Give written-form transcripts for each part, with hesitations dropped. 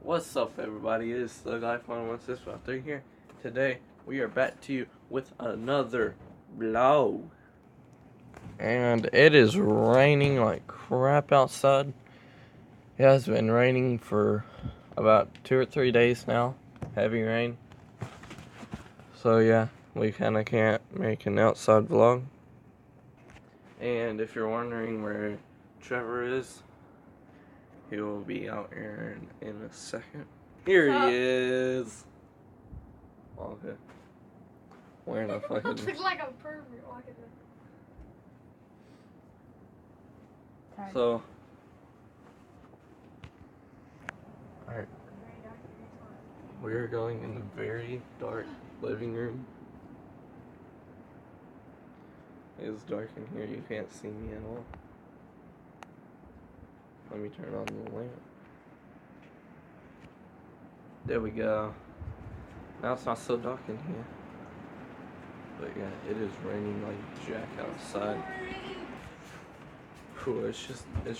What's up, everybody? It's the guy from 1653 here. Today we are back to you with another vlog, and it is raining like crap outside. It has been raining for about 2 or 3 days now, heavy rain. So yeah, we kind of can't make an outside vlog. And if you're wondering where Trevor is, he will be out here in a second. Here he is. Okay. Wearing a fucking. Looks like a pervert walking in. So. Alright. We're going in the very dark living room. It's dark in here, you can't see me at all. Let me turn on the lamp. There we go. Now it's not so dark in here. But yeah, it is raining like jack outside. Whew, it's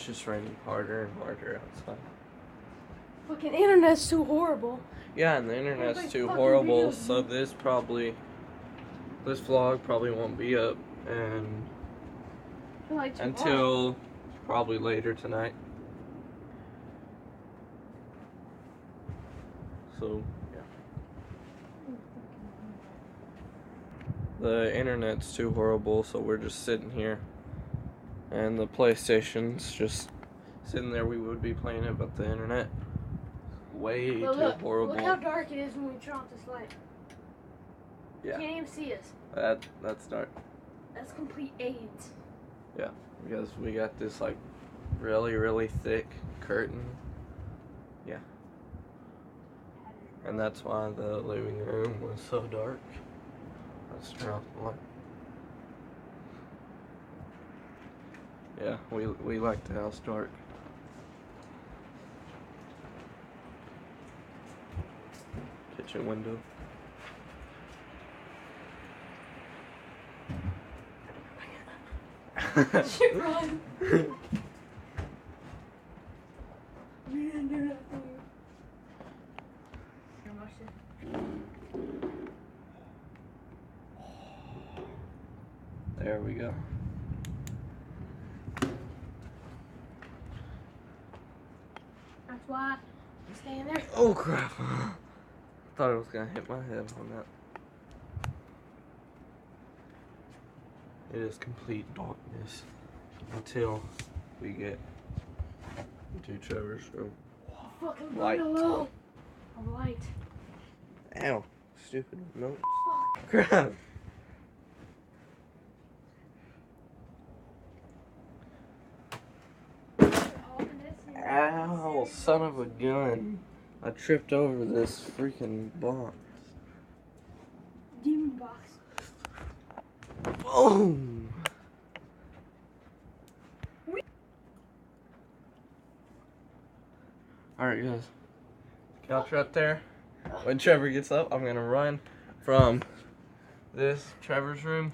just raining harder and harder outside. Fucking internet's too horrible. Yeah, and the internet's too horrible, so this vlog probably won't be up until probably later tonight. So, yeah. The internet's too horrible, so we're just sitting here. And the PlayStation's just sitting there. We would be playing it, but the internet way too horrible. Look how dark it is when we turn off this light. Yeah. You can't even see us. That's dark. That's complete AIDS. Yeah, because we got this like really thick curtain. Yeah. And that's why the living room was so dark. Let's turn off the light. Yeah, we like the house dark. Kitchen window. Should run. We didn't do that for you. There we go. That's why I'm staying there. Oh crap. Thought it was gonna hit my head on that. It is complete darkness until we get into Trevor's room. Fucking Light. bungalow. A light. Ow. Stupid notes. Fuck. Crap. Ow, son of a gun. I tripped over this freaking box. Demon box. Boom! Alright guys, couch right there. When Trevor gets up, I'm gonna run from this Trevor's room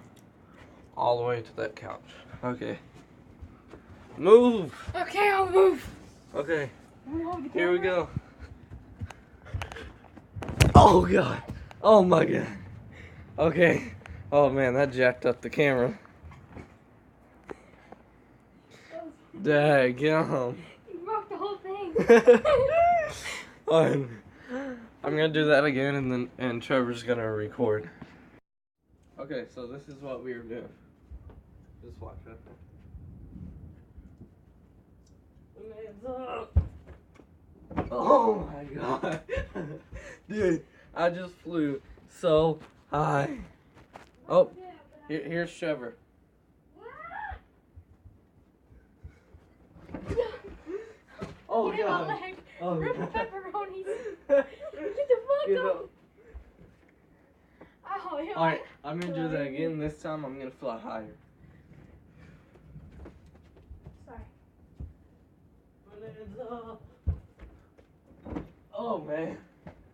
all the way to that couch. Okay. Move! Okay, I'll move. Okay, here we go. Oh god. Oh my god. Okay. Oh man, that jacked up the camera. Daggum. You broke the whole thing. I'm gonna do that again, and Trevor's gonna record. Okay, so this is what we were doing. Just watch right there. Oh my god. Dude, I just flew so high. Oh, here's Trevor. Oh Get god. my leg. Oh Rip god. pepperonis. Get the fuck up. Oh, yeah. Alright, I'm gonna do that again. This time I'm gonna fly higher. Sorry. Oh man.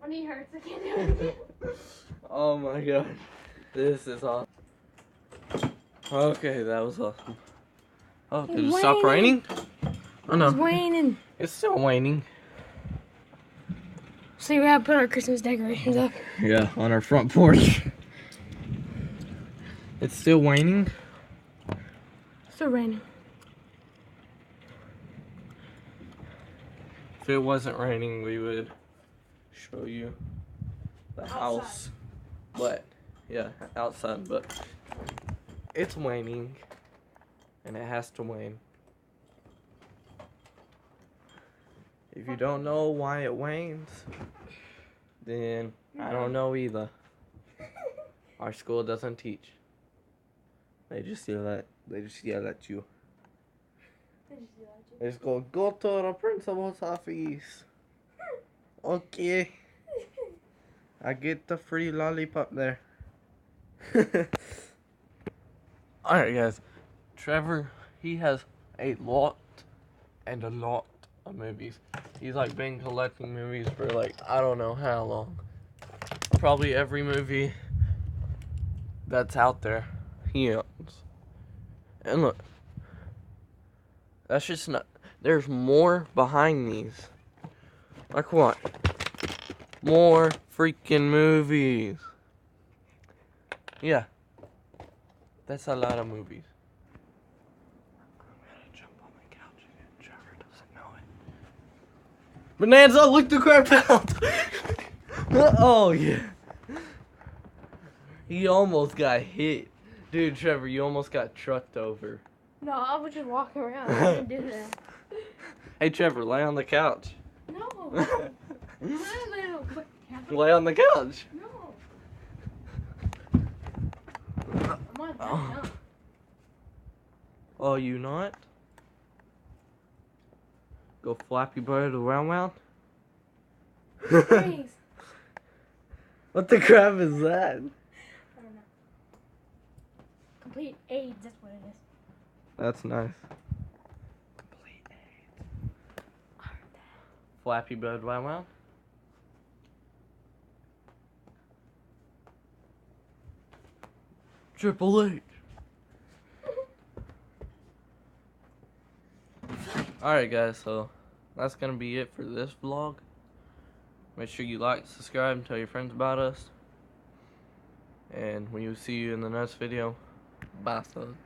My knee hurts. I can't do it. Oh my god. This is awesome. Okay, that was awesome. Oh, did it stop raining? Oh no. It's waning. It's still waning. So we gotta put our Christmas decorations up. Yeah, on our front porch. It's still raining. Still raining. If it wasn't raining, we would show you the house. But, yeah, outside. But it's waning. And it has to wane. If you don't know why it wanes, then I don't know either. Our school doesn't teach. They just yell at you. They just go to the principal's office. Okay. I get the free lollipop there. Alright guys. Trevor, he has a lot of movies. He's like been collecting movies for like, I don't know how long. Probably every movie that's out there, he owns. And look, that's just not, there's more behind these. Like what? More freaking movies. Yeah. That's a lot of movies. I'm gonna jump on my couch again. Trevor doesn't know it. Bonanza, look the crap out! Oh, yeah. He almost got hit. Dude, Trevor, you almost got trucked over. No, I was just walking around. I didn't do that. Hey, Trevor, lay on the couch. No. I'm not laying on the couch. Lay on the couch. No. I'm not that young. Oh, you not? Go Flappy Bird around round? Please. What the crap is that? I don't know. Complete AIDS, that's what it is. That's nice. Complete AIDS. Flappy Bird round round? Triple H. Alright guys, so that's gonna be it for this vlog. Make sure you like, subscribe, and tell your friends about us. And we will see you in the next video. Bye, son.